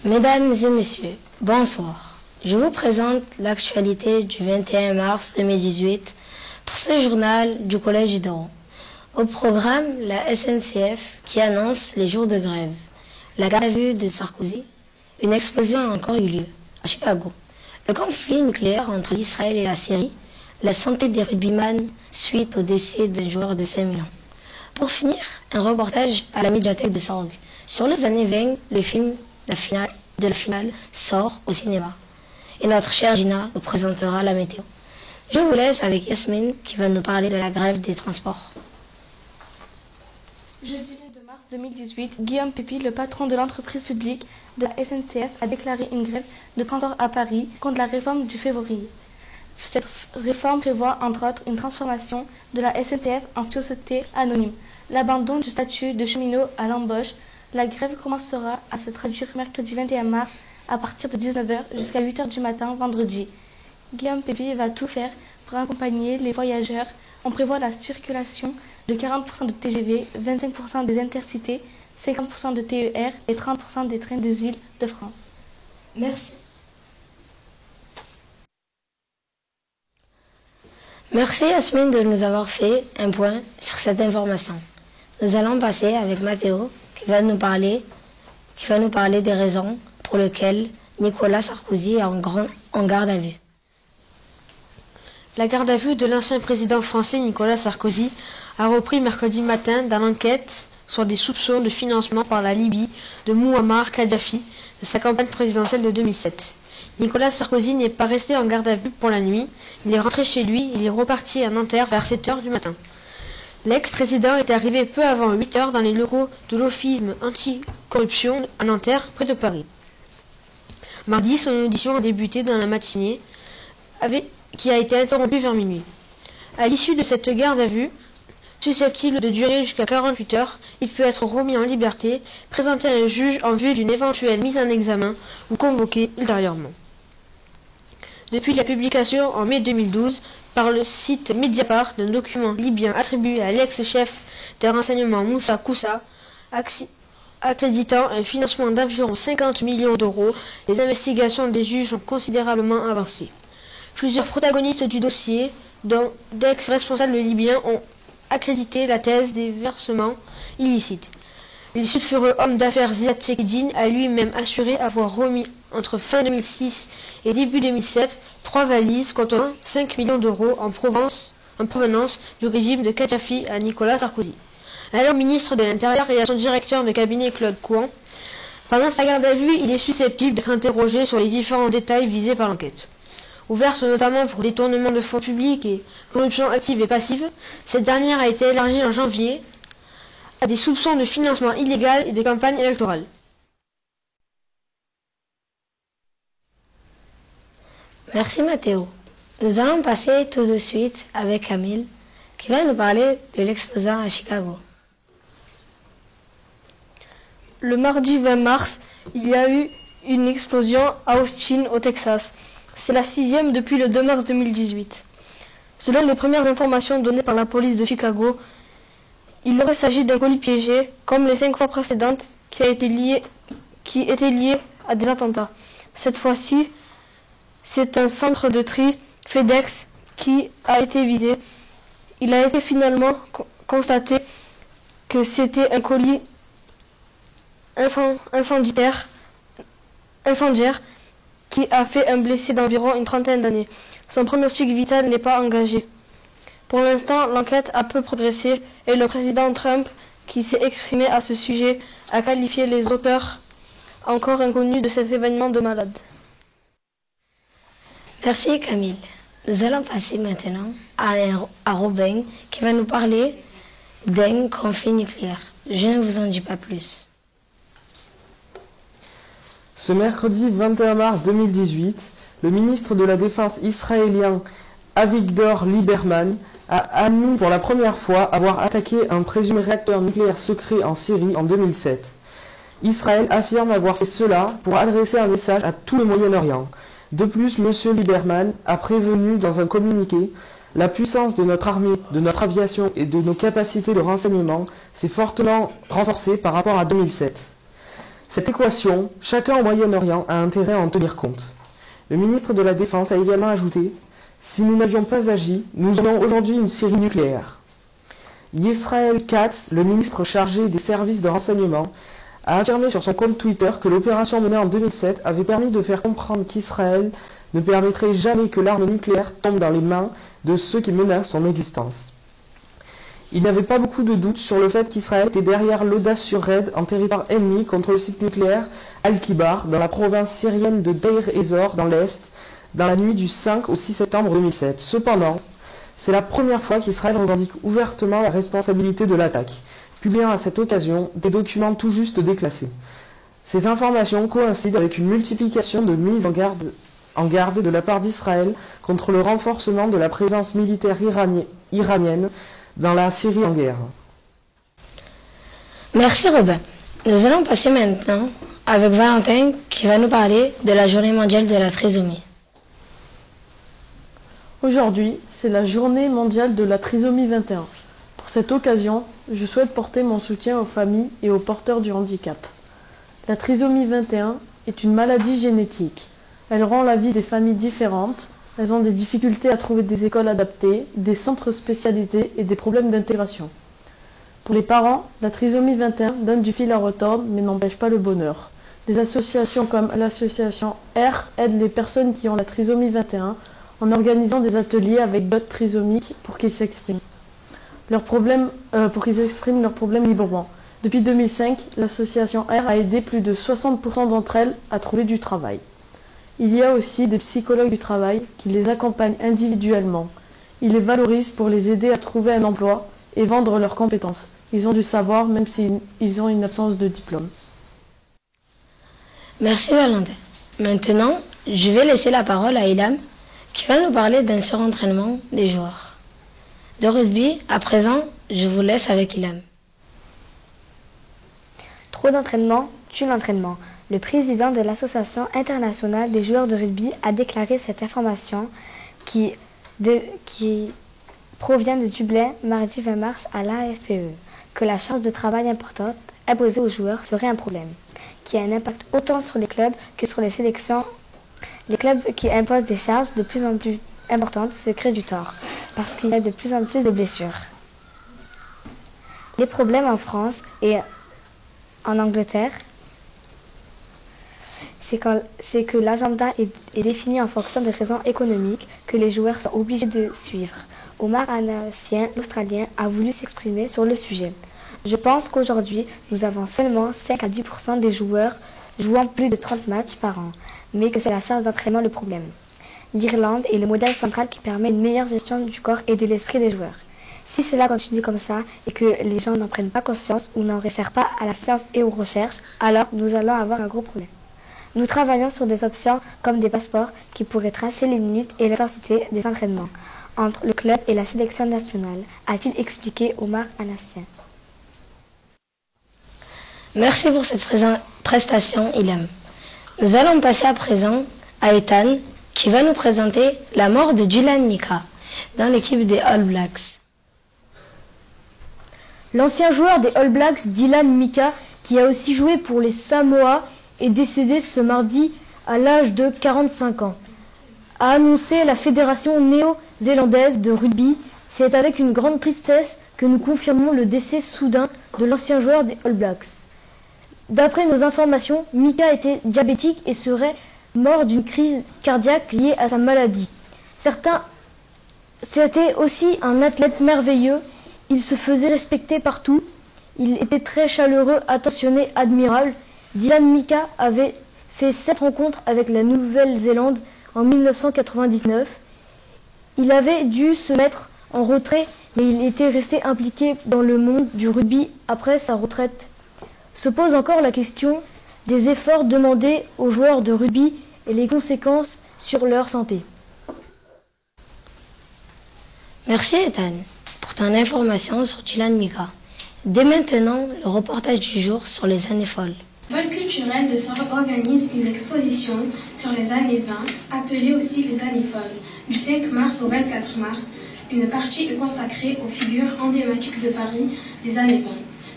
Mesdames et messieurs, bonsoir. Je vous présente l'actualité du 21 mars 2018 pour ce journal du Collège d'Oran. Au programme, la SNCF qui annonce les jours de grève, la garde à vue de Sarkozy, une explosion a encore eu lieu à Chicago, le conflit nucléaire entre Israël et la Syrie, la santé des rugbyman suite au décès d'un joueur de 5 millions. Pour finir, un reportage à la médiathèque de Sorgue. Sur les années 20, le film La finale sort au cinéma. Et notre chère Gina nous présentera la météo. Je vous laisse avec Yasmine qui va nous parler de la grève des transports. Jeudi 2 mars 2018, Guillaume Pépi, le patron de l'entreprise publique de la SNCF, a déclaré une grève de transport à Paris contre la réforme du février. Cette réforme prévoit entre autres une transformation de la SNCF en société anonyme, l'abandon du statut de cheminot à l'embauche. La grève commencera à se traduire mercredi 21 mars à partir de 19h jusqu'à 8h du matin vendredi. Guillaume Pépi va tout faire pour accompagner les voyageurs. On prévoit la circulation de 40% de TGV, 25% des intercités, 50% de TER et 30% des trains des Île-de-France. Merci. Merci Yasmine de nous avoir fait un point sur cette information. Nous allons passer avec Mathéo qui va nous parler des raisons pour lesquelles Nicolas Sarkozy est en garde à vue. La garde à vue de l'ancien président français Nicolas Sarkozy a repris mercredi matin dans l'enquête sur des soupçons de financement par la Libye de Mouammar Kadhafi de sa campagne présidentielle de 2007. Nicolas Sarkozy n'est pas resté en garde à vue pour la nuit. Il est rentré chez lui, il est reparti à Nanterre vers 7h du matin. L'ex-président est arrivé peu avant 8h dans les locaux de l'Office anti-corruption à Nanterre, près de Paris. Mardi, son audition a débuté dans la matinée, qui a été interrompue vers minuit. À l'issue de cette garde à vue, susceptible de durer jusqu'à 48 heures, il peut être remis en liberté, présenté à un juge en vue d'une éventuelle mise en examen ou convoqué ultérieurement. Depuis la publication en mai 2012 par le site Mediapart d'un document libyen attribué à l'ex-chef des renseignements Moussa Koussa, accréditant un financement d'environ 50 millions d'euros, les investigations des juges ont considérablement avancé. Plusieurs protagonistes du dossier, dont d'ex-responsables libyens, ont accrédité la thèse des versements illicites. Le sulfureux homme d'affaires Ziad Chekdine a lui-même assuré avoir remis entre fin 2006 et début 2007 3 valises contenant 5 millions d'euros en provenance du régime de Kadhafi à Nicolas Sarkozy, alors ministre de l'Intérieur, et à son directeur de cabinet Claude Couan. Pendant sa garde à vue, il est susceptible d'être interrogé sur les différents détails visés par l'enquête. Ouverte notamment pour détournement de fonds publics et corruption active et passive, cette dernière a été élargie en janvier à des soupçons de financement illégal et de campagne électorale. Merci Mathéo. Nous allons passer tout de suite avec Camille qui va nous parler de l'explosion à Chicago. Le mardi 20 mars, il y a eu une explosion à Austin, au Texas. C'est la 6e depuis le 2 mars 2018. Selon les premières informations données par la police de Chicago, il aurait s'agi d'un colis piégé, comme les 5 fois précédentes, qui étaient liées à des attentats. Cette fois-ci, c'est un centre de tri FedEx qui a été visé. Il a été finalement constaté que c'était un colis incendiaire qui a fait un blessé d'environ une trentaine d'années. Son pronostic vital n'est pas engagé. Pour l'instant, l'enquête a peu progressé et le président Trump, qui s'est exprimé à ce sujet, a qualifié les auteurs encore inconnus de cet événement de malade. Merci Camille. Nous allons passer maintenant à Robin qui va nous parler d'un conflit nucléaire. Je ne vous en dis pas plus. Ce mercredi 21 mars 2018, le ministre de la Défense israélien Avigdor Lieberman a admis pour la première fois avoir attaqué un présumé réacteur nucléaire secret en Syrie en 2007. Israël affirme avoir fait cela pour adresser un message à tout le Moyen-Orient. De plus, M. Lieberman a prévenu dans un communiqué « La puissance de notre armée, de notre aviation et de nos capacités de renseignement s'est fortement renforcée par rapport à 2007. » Cette équation, chacun au Moyen-Orient a intérêt à en tenir compte. Le ministre de la Défense a également ajouté « Si nous n'avions pas agi, nous aurions aujourd'hui une Syrie nucléaire ». Yisrael Katz, le ministre chargé des services de renseignement, a affirmé sur son compte Twitter que l'opération menée en 2007 avait permis de faire comprendre qu'Israël ne permettrait jamais que l'arme nucléaire tombe dans les mains de ceux qui menacent son existence. Il n'avait pas beaucoup de doutes sur le fait qu'Israël était derrière l'audacieux raid en territoire ennemi contre le site nucléaire Al-Kibar dans la province syrienne de Deir ez-Zor dans l'Est, dans la nuit du 5 au 6 septembre 2007. Cependant, c'est la première fois qu'Israël revendique ouvertement la responsabilité de l'attaque, publiant à cette occasion des documents tout juste déclassés. Ces informations coïncident avec une multiplication de mises en garde de la part d'Israël contre le renforcement de la présence militaire iranienne dans la Syrie en guerre. Merci Robin. Nous allons passer maintenant avec Valentin qui va nous parler de la journée mondiale de la trisomie. Aujourd'hui, c'est la journée mondiale de la trisomie 21. Pour cette occasion, je souhaite porter mon soutien aux familles et aux porteurs du handicap. La trisomie 21 est une maladie génétique. Elle rend la vie des familles différentes. Elles ont des difficultés à trouver des écoles adaptées, des centres spécialisés et des problèmes d'intégration. Pour les parents, la trisomie 21 donne du fil à retordre mais n'empêche pas le bonheur. Des associations comme l'association R aident les personnes qui ont la trisomie 21 en organisant des ateliers avec d'autres trisomiques pour qu'ils s'expriment leurs problèmes librement. Depuis 2005, l'association R a aidé plus de 60% d'entre elles à trouver du travail. Il y a aussi des psychologues du travail qui les accompagnent individuellement. Ils les valorisent pour les aider à trouver un emploi et vendre leurs compétences. Ils ont du savoir même s'ils ont une absence de diplôme. Merci Valentin. Maintenant, je vais laisser la parole à Ilham qui va nous parler d'un surentraînement des joueurs de rugby. À présent, je vous laisse avec Ilham. Trop d'entraînement tue l'entraînement. Le président de l'Association internationale des joueurs de rugby a déclaré cette information qui provient de Dublin mardi 20 mars à l'AFPE, que la charge de travail importante imposée aux joueurs serait un problème, qui a un impact autant sur les clubs que sur les sélections. Les clubs qui imposent des charges de plus en plus importantes se créent du tort, parce qu'il y a de plus en plus de blessures. Les problèmes en France et en Angleterre, c'est que l'agenda est défini en fonction de raisons économiques que les joueurs sont obligés de suivre. Omar Anassien, l'Australien, a voulu s'exprimer sur le sujet. Je pense qu'aujourd'hui, nous avons seulement 5 à 10% des joueurs jouant plus de 30 matchs par an, mais que c'est la charge d'entraînement le problème. L'Irlande est le modèle central qui permet une meilleure gestion du corps et de l'esprit des joueurs. Si cela continue comme ça et que les gens n'en prennent pas conscience ou n'en réfèrent pas à la science et aux recherches, alors nous allons avoir un gros problème. Nous travaillons sur des options comme des passeports qui pourraient tracer les minutes et l'intensité des entraînements entre le club et la sélection nationale, a-t-il expliqué Omar Anassien. Merci pour cette prestation, Ilham. Nous allons passer à présent à Ethan qui va nous présenter la mort de Dylan Mika dans l'équipe des All Blacks. L'ancien joueur des All Blacks, Dylan Mika, qui a aussi joué pour les Samoa, est décédé ce mardi à l'âge de 45 ans. A annoncé la Fédération néo-zélandaise de rugby. C'est avec une grande tristesse que nous confirmons le décès soudain de l'ancien joueur des All Blacks. D'après nos informations, Mika était diabétique et serait mort d'une crise cardiaque liée à sa maladie. C'était aussi un athlète merveilleux. Il se faisait respecter partout. Il était très chaleureux, attentionné, admirable. Dylan Mika avait fait 7 rencontres avec la Nouvelle-Zélande en 1999. Il avait dû se mettre en retrait, mais il était resté impliqué dans le monde du rugby après sa retraite. Se pose encore la question des efforts demandés aux joueurs de rugby et les conséquences sur leur santé. Merci Ethan pour ton information sur Dylan Mika. Dès maintenant, le reportage du jour sur les années folles. Pôle culturel de Sort organise une exposition sur les années 20, appelée aussi les années folles. Du 5 mars au 24 mars, une partie est consacrée aux figures emblématiques de Paris des années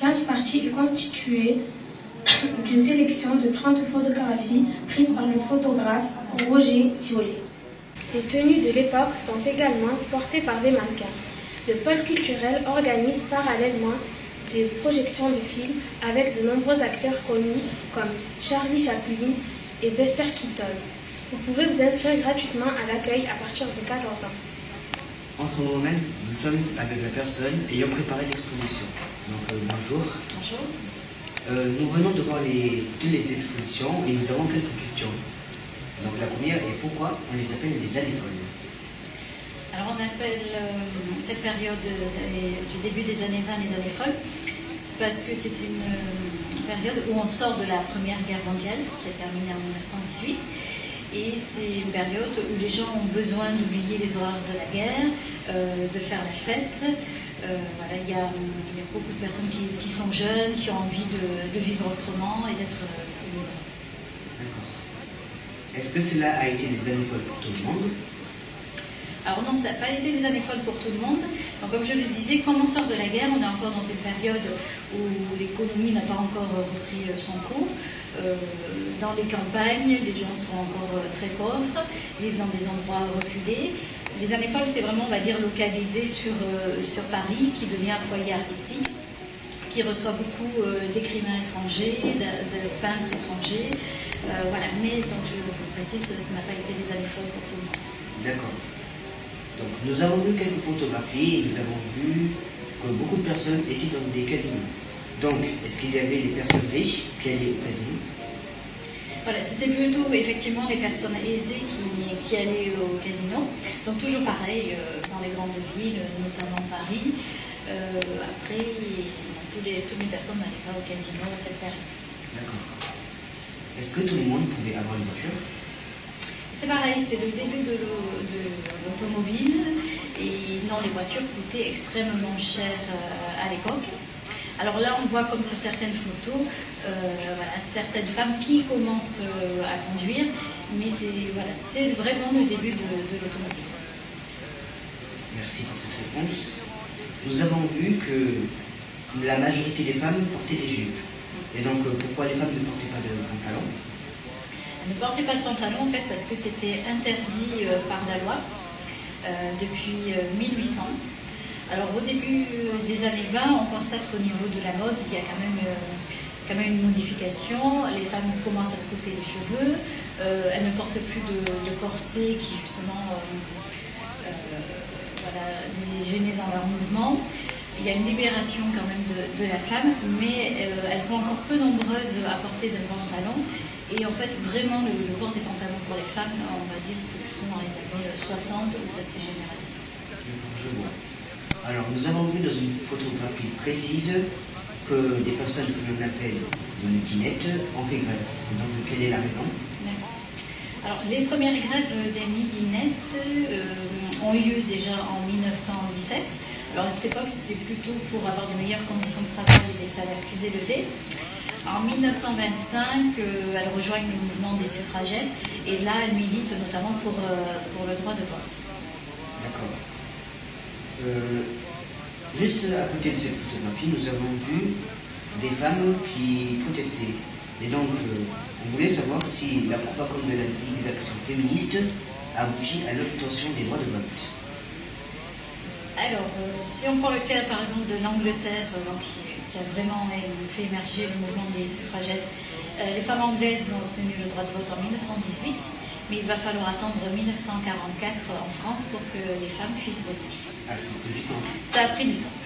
20. L'autre partie est constituée d'une sélection de 30 photographies prises par le photographe Roger Violet. Les tenues de l'époque sont également portées par des mannequins. Le pôle culturel organise parallèlement des projections de films avec de nombreux acteurs connus comme Charlie Chaplin et Buster Keaton. Vous pouvez vous inscrire gratuitement à l'accueil à partir de 14 ans. En ce moment même, nous sommes avec la personne ayant préparé l'exposition. Donc bonjour. Bonjour. Nous venons de voir toutes les expositions et nous avons quelques questions. Donc la première est pourquoi on les appelle les années folles? Alors on appelle cette période du début des années 20 les années folles, c'est parce que c'est une période où on sort de la Première Guerre mondiale qui a terminé en 1918. Et c'est une période où les gens ont besoin d'oublier les horreurs de la guerre, de faire la fête. Voilà, il y a beaucoup de personnes qui sont jeunes, qui ont envie de vivre autrement et d'être libres. D'accord. Est-ce que cela a été des années folles pour tout le monde? Alors non, ça n'a pas été des années folles pour tout le monde. Donc, comme je le disais, quand on sort de la guerre, on est encore dans une période où l'économie n'a pas encore repris son cours. Dans les campagnes, les gens sont encore très pauvres, vivent dans des endroits reculés. Les années folles, c'est vraiment, on va dire, localisé sur Paris, qui devient un foyer artistique, qui reçoit beaucoup d'écrivains étrangers, de peintres étrangers. Voilà. Mais donc, je précise, ce n'a pas été des années folles pour tout le monde. D'accord. Donc, nous avons vu quelques photographies et nous avons vu que beaucoup de personnes étaient dans des casinos. Donc, est-ce qu'il y avait des personnes riches qui allaient au casino? Voilà, c'était plutôt effectivement les personnes aisées qui allaient au casino. Donc toujours pareil, dans les grandes villes, notamment Paris. Après, toutes les personnes n'allaient pas au casino à cette période. D'accord. Est-ce que tout le monde pouvait avoir une voiture? C'est pareil, c'est le début de l'automobile. Et non, les voitures coûtaient extrêmement cher à l'époque. Alors là, on voit comme sur certaines photos, voilà, certaines femmes qui commencent à conduire, mais c'est vraiment le début de l'automobile. Merci pour cette réponse. Nous avons vu que la majorité des femmes portaient des jupes. Et donc, pourquoi les femmes ne portaient pas de pantalon? Elles ne portaient pas de pantalon, en fait, parce que c'était interdit par la loi depuis 1800. Alors au début des années 20, on constate qu'au niveau de la mode, il y a quand même une modification. Les femmes commencent à se couper les cheveux, elles ne portent plus de corset qui justement les gênait dans leur mouvement. Il y a une libération quand même de la femme, mais elles sont encore peu nombreuses à porter des pantalons. Et en fait, vraiment, le port des pantalons pour les femmes, on va dire, c'est plutôt dans les années 60 où ça s'est généralisé. Je vois. Alors, nous avons vu dans une photographie précise que des personnes que l'on appelle des midinettes ont fait grève. Donc, quelle est la raison? Alors, les premières grèves des midinettes ont eu lieu déjà en 1917. Alors, à cette époque, c'était plutôt pour avoir de meilleures conditions de travail et des salaires plus élevés. En 1925, elles rejoignent le mouvement des suffragettes et là, elles militent notamment pour le droit de vote. D'accord. Juste à côté de cette photographie, nous avons vu des femmes qui protestaient. Et donc, on voulait savoir si la propagande de la Ligue d'action féministe aboutit à l'obtention des droits de vote. Alors, si on prend le cas par exemple de l'Angleterre, qui a vraiment fait émerger le mouvement des suffragettes, les femmes anglaises ont obtenu le droit de vote en 1918, mais il va falloir attendre 1944 en France pour que les femmes puissent voter. Ah, c'est pris du temps. Ça a pris du temps.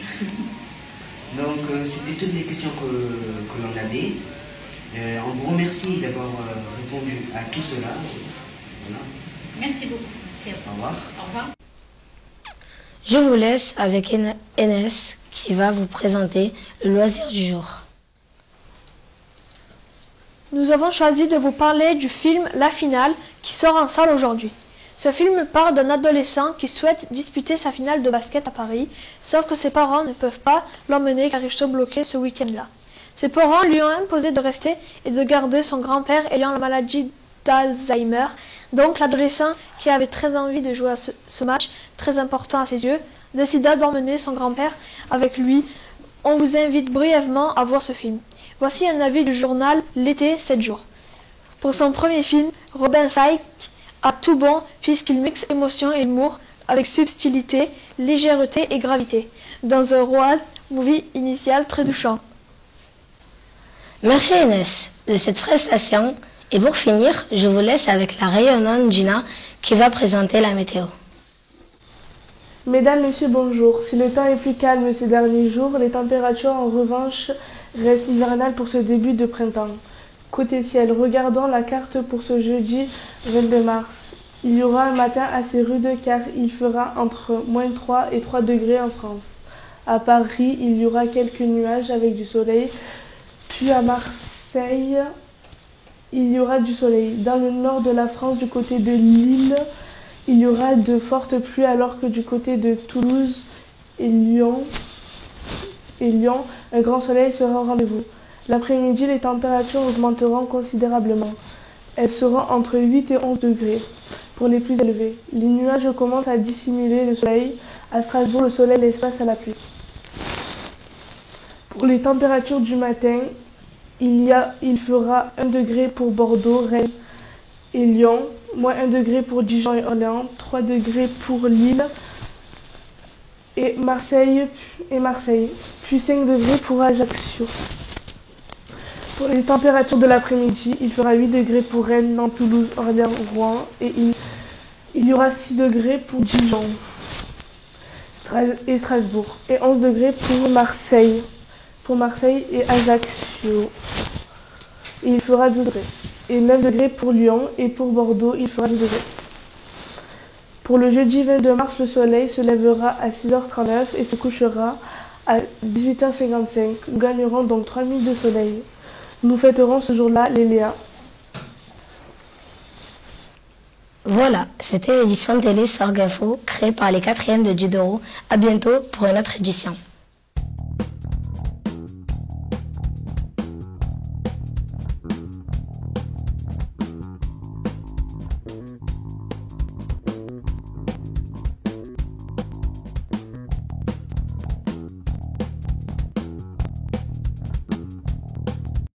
Donc, c'était toutes les questions que l'on avait. On vous remercie d'avoir répondu à tout cela. Voilà. Merci beaucoup. Merci à vous. Au revoir. Au revoir. Je vous laisse avec Enes qui va vous présenter le loisir du jour. Nous avons choisi de vous parler du film La Finale qui sort en salle aujourd'hui. Ce film parle d'un adolescent qui souhaite disputer sa finale de basket à Paris, sauf que ses parents ne peuvent pas l'emmener car ils sont bloqués ce week-end-là. Ses parents lui ont imposé de rester et de garder son grand-père ayant la maladie d'Alzheimer. Donc l'adolescent, qui avait très envie de jouer à ce match, très important à ses yeux, décida d'emmener son grand-père avec lui On vous invite brièvement à voir ce film. Voici un avis du journal L'été 7 jours. Pour son premier film, Robin Sykes a tout bon puisqu'il mixe émotion et humour avec subtilité, légèreté et gravité, dans un road movie initial très touchant. Merci Inès de cette prestation. Et pour finir, je vous laisse avec la rayonnante Gina qui va présenter la météo. Mesdames, Messieurs, bonjour. Si le temps est plus calme ces derniers jours, les températures en revanche restent hivernales pour ce début de printemps. Côté ciel, regardons la carte pour ce jeudi 22 mars. Il y aura un matin assez rude car il fera entre -3 et 3 degrés en France. À Paris, il y aura quelques nuages avec du soleil. Puis à Marseille, il y aura du soleil. Dans le nord de la France, du côté de Lille, il y aura de fortes pluies alors que du côté de Toulouse et Lyon, un grand soleil sera au rendez-vous. L'après-midi, les températures augmenteront considérablement. Elles seront entre 8 et 11 degrés pour les plus élevés. Les nuages commencent à dissimuler le soleil. À Strasbourg, le soleil laisse place à la pluie. Pour les températures du matin, il fera 1 degré pour Bordeaux, Rennes et Lyon, -1 degré pour Dijon et Orléans, 3 degrés pour Lille et Marseille, puis 5 degrés pour Ajaccio. Pour les températures de l'après-midi, il fera 8 degrés pour Rennes, Nantes, Toulouse, Orléans, Rouen et il y aura 6 degrés pour Dijon et Strasbourg et 11 degrés pour Marseille et Ajaccio. Et il fera 12 degrés. Et 9 degrés pour Lyon et pour Bordeaux, il fera 10 degrés. Pour le jeudi 22 mars, le soleil se lèvera à 6h39 et se couchera à 18h55. Nous gagnerons donc 3 minutes de soleil. Nous fêterons ce jour-là les Léa. Voilà, c'était l'édition télé Sorg Info créée par les 4e de Diderot. À bientôt pour une autre édition.